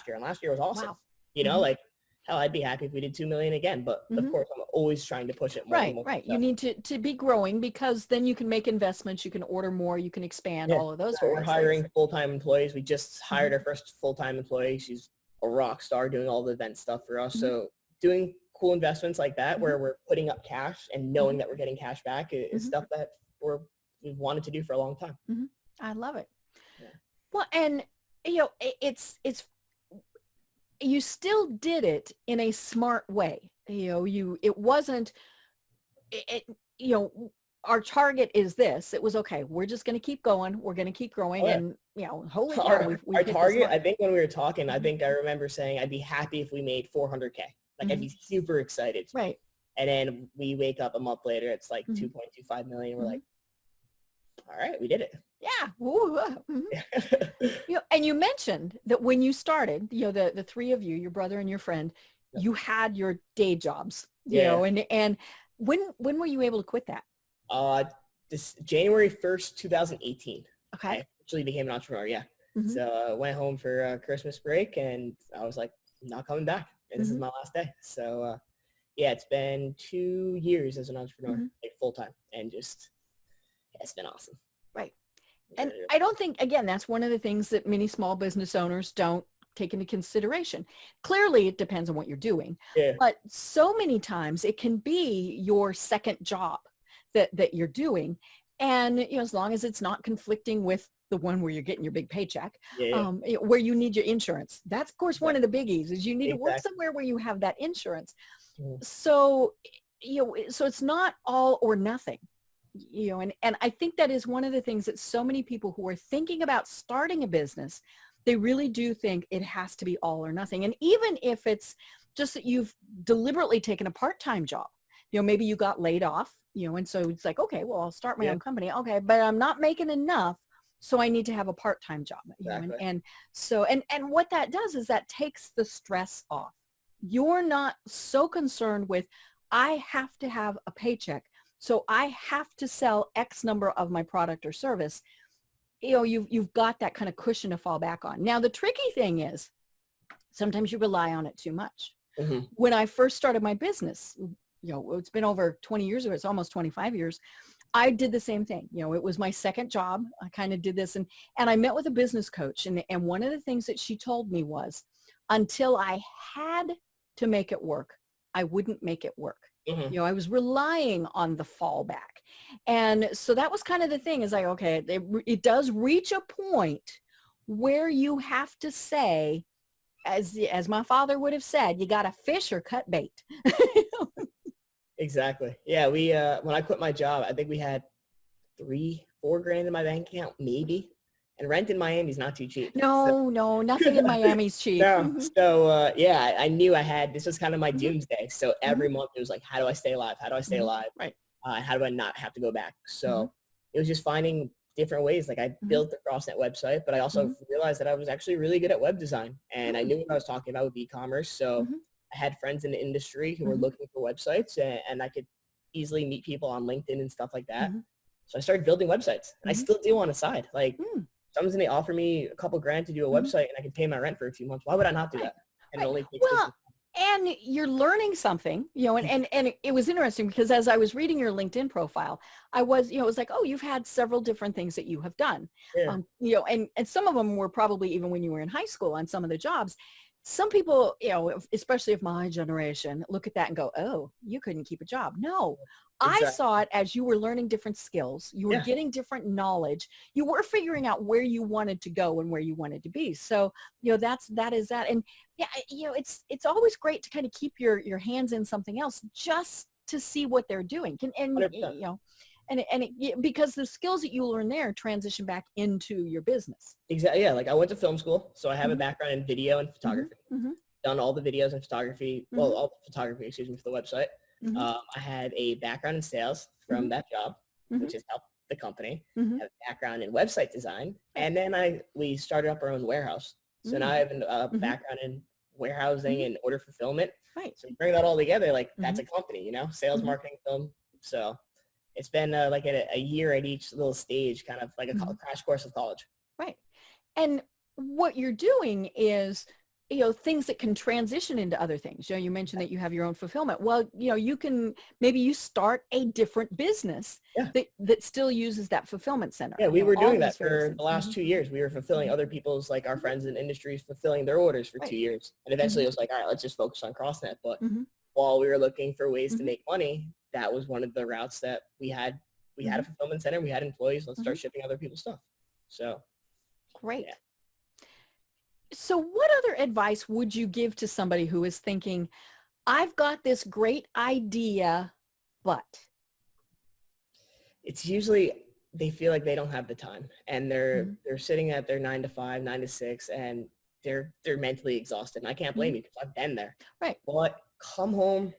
year. And last year was awesome. Wow. You know, like hell, I'd be happy if we did 2 million again. But of course, I'm always trying to push it more. Right. You need to be growing because then you can make investments, you can order more, you can expand all of those. So we're hiring full-time employees. We just hired our first full-time employee. She's a rock star doing all the event stuff for us. So doing cool investments like that where we're putting up cash and knowing that we're getting cash back is stuff that we've wanted to do for a long time. I love it. Well, and you know, it's you still did it in a smart way. You know, it wasn't, you know, our target is this. It was okay. We're just going to keep going. We're going to keep growing. And, you know, holy cow, our target, I think when we were talking, I think I remember saying I'd be happy if we made 400K. Like I'd be super excited. Right. And then we wake up a month later, it's like 2.25 million. We're like, all right, we did it. Yeah. You know, and you mentioned that when you started, you know, the three of you, your brother and your friend, you had your day jobs, you know, and when were you able to quit that? This January 1st, 2018. Okay. I actually became an entrepreneur. Yeah. So I went home for Christmas break and I was like, I'm not coming back. And this is my last day. So yeah, it's been 2 years as an entrepreneur, like full time, and just it's been awesome. Right. And I don't think, again, that's one of the things that many small business owners don't take into consideration. Clearly, it depends on what you're doing. But so many times it can be your second job that you're doing. And you know, as long as it's not conflicting with the one where you're getting your big paycheck, where you need your insurance. That's, of course, one of the biggies is you need to work somewhere where you have that insurance. So, you know, so it's not all or nothing. You know, and I think that is one of the things that so many people who are thinking about starting a business, they really do think it has to be all or nothing. And even if it's just that you've deliberately taken a part-time job, you know, maybe you got laid off, you know, and so it's like, okay, well, I'll start my own company. Okay, but I'm not making enough. So I need to have a part-time job. You know, and so, and what that does is that takes the stress off. You're not so concerned with, I have to have a paycheck. So I have to sell X number of my product or service. You know, you've got that kind of cushion to fall back on. Now, the tricky thing is sometimes you rely on it too much. When I first started my business, you know, it's been over 20 years ago, it's almost 25 years. I did the same thing. You know, it was my second job. I kind of did this and I met with a business coach. And one of the things that she told me was, until I had to make it work, I wouldn't make it work. Mm-hmm. I was relying on the fallback. And so that was kind of the thing is like, okay, it does reach a point where you have to say, as my father would have said, you got to fish or cut bait. Exactly. Yeah. We, when I quit my job, I think we had $3-4 in my bank account, maybe. And rent in Miami is not too cheap. No, nothing in Miami's cheap. No. So, yeah, I knew this was kind of my Mhm. doomsday. So every month it was like, how do I stay alive? How do I stay alive? Right. How do I not have to go back? So it was just finding different ways. Like I built the CrossNet website, but I also realized that I was actually really good at web design and I knew what I was talking about with e-commerce. So I had friends in the industry who were looking for websites and I could easily meet people on LinkedIn and stuff like that. So I started building websites and I still do on the side. Like someone's going to offer me a couple grand to do a website and I can pay my rent for a few months. Why would I not do that? And it only takes and you're learning something, and it was interesting because as I was reading your LinkedIn profile, I was, it was like, oh, you've had several different things that you have done, and some of them were probably even when you were in high school on some of the jobs. Some people, especially of my generation, look at that and go, oh, you couldn't keep a job. No, Exactly. I saw it as you were learning different skills. You were getting different knowledge. You were figuring out where you wanted to go and where you wanted to be. So, that is that. And it's always great to kind of keep your hands in something else just to see what they're doing. Because the skills that you learn there transition back into your business. Exactly. Yeah. Like I went to film school, so I have a background in video and photography. Done all the videos and photography. Well, all the photography, excuse me, for the website. I had a background in sales from that job, which has helped the company. I have a background in website design, and then we started up our own warehouse. So now I have a background in warehousing and order fulfillment. Right. So you bring that all together, like that's a company, sales, marketing, film. So it's been like a year at each little stage, kind of like a crash course of college. Right. And what you're doing is, things that can transition into other things. You mentioned that you have your own fulfillment. Well, maybe you start a different business that still uses that fulfillment center. Yeah, we were doing that for the last 2 years. We were fulfilling other people's, like our friends in industries, fulfilling their orders for 2 years. And eventually it was like, all right, let's just focus on CrossNet. But while we were looking for ways to make money, that was one of the routes that we had. We had a fulfillment center. We had employees. Let's start shipping other people's stuff. So great. Yeah. So what other advice would you give to somebody who is thinking, I've got this great idea, but? It's usually they feel like they don't have the time and they're sitting at their 9 to 5, 9 to 6, and they're mentally exhausted. And I can't blame you because I've been there. Right. But come home,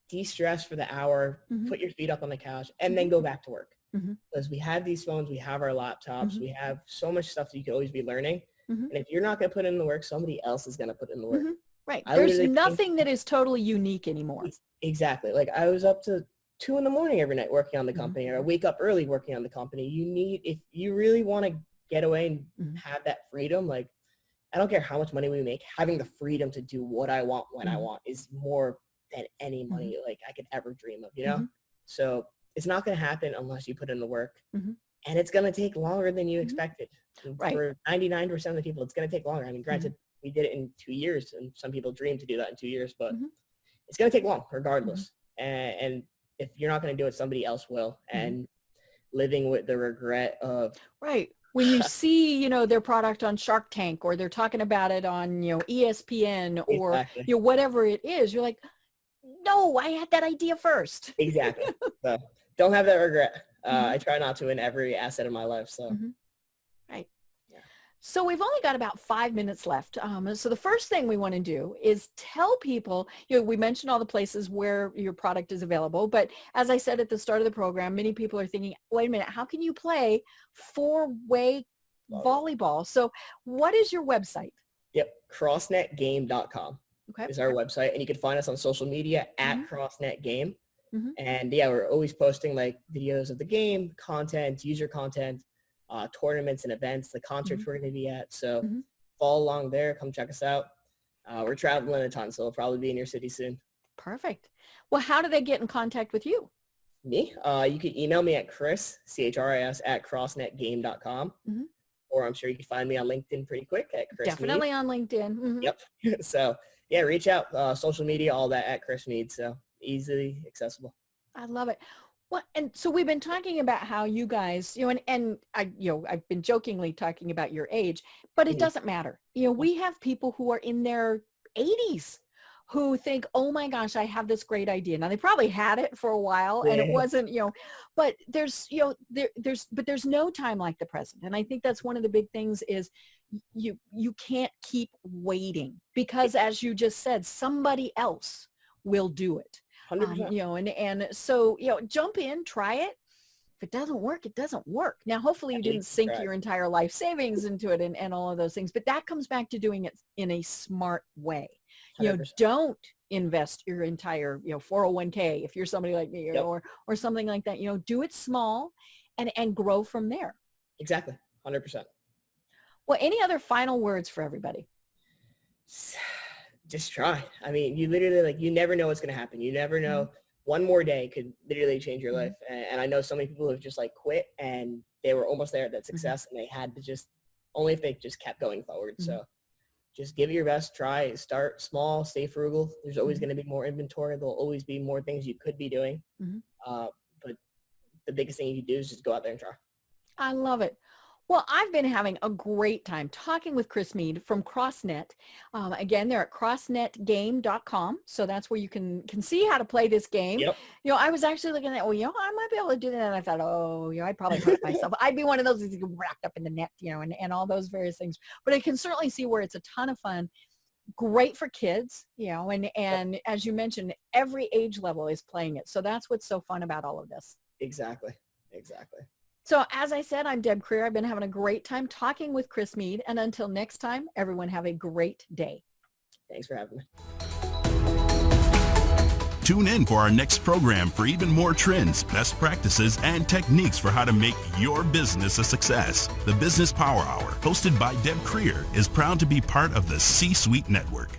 de-stress for the hour, put your feet up on the couch, and then go back to work. Because we have these phones, we have our laptops, we have so much stuff that you could always be learning. And if you're not going to put in the work, somebody else is going to put in the work. Right. There's nothing that is totally unique anymore. Exactly. Like I was up to 2 a.m. every night working on the company, or I wake up early working on the company. If you really want to get away and have that freedom, like I don't care how much money we make, having the freedom to do what I want when I want is more than any money like I could ever dream of, So it's not going to happen unless you put in the work. And it's going to take longer than you expected. Right. For 99% of the people, it's going to take longer. I mean, granted, we did it in 2 years, and some people dream to do that in 2 years, but it's going to take long regardless. And if you're not going to do it, somebody else will. And living with the regret of... Right. When you see, their product on Shark Tank, or they're talking about it on, ESPN or, whatever it is, you're like, no, I had that idea first. Exactly. So don't have that regret. I try not to in every asset of my life. So. Right. Yeah. So we've only got about 5 minutes left. So the first thing we want to do is tell people, we mentioned all the places where your product is available, but as I said at the start of the program, many people are thinking, wait a minute, how can you play 4-way volleyball? So what is your website? Yep. CrossNetGame.com is our website. And you can find us on social media at CrossNetGame. And we're always posting like videos of the game, content, user content, tournaments and events, the concerts we're going to be at. So follow along there. Come check us out. We're traveling a ton, so we'll probably be in your city soon. Perfect. Well, how do they get in contact with you? Me? You can email me at Chris, CHRIS, at CrossNetGame.com. or I'm sure you can find me on LinkedIn pretty quick at Chris Definitely Meade. on LinkedIn. Mm-hmm. Yep. So yeah, reach out, social media, all that at Chris Meade. So easily accessible. I love it. Well, and so we've been talking about how you guys, and I, I've been jokingly talking about your age, but it doesn't matter. We have people who are in their 80s who think, oh my gosh, I have this great idea. Now they probably had it for a while and it wasn't, but there's no time like the present. And I think that's one of the big things is you can't keep waiting because as you just said, somebody else will do it. 100%. And so, jump in, try it. If it doesn't work, it doesn't work. Now, hopefully you didn't sink your entire life savings into it and all of those things, but that comes back to doing it in a smart way. 100%. Don't invest your entire, 401k if you're somebody like me or something like that. Do it small and grow from there. Exactly. 100%. Well, any other final words for everybody? Just try. I mean, you literally you never know what's going to happen. You never know. One more day could literally change your life. And I know so many people have just quit and they were almost there at that success and they had to only if they just kept going forward. So just give it your best, try, start small, stay frugal. There's always going to be more inventory. There'll always be more things you could be doing. But the biggest thing you can do is just go out there and try. I love it. Well, I've been having a great time talking with Chris Meade from CrossNet. Again, they're at crossnetgame.com. So that's where you can see how to play this game. Yep. I was actually looking at, I might be able to do that. And I thought, I'd probably hurt myself. I'd be one of those that get wrapped up in the net, and all those various things. But I can certainly see where it's a ton of fun. Great for kids, and as you mentioned, every age level is playing it. So that's what's so fun about all of this. Exactly. So as I said, I'm Deb Creer. I've been having a great time talking with Chris Meade. And until next time, everyone have a great day. Thanks for having me. Tune in for our next program for even more trends, best practices, and techniques for how to make your business a success. The Business Power Hour, hosted by Deb Creer, is proud to be part of the C-Suite Network.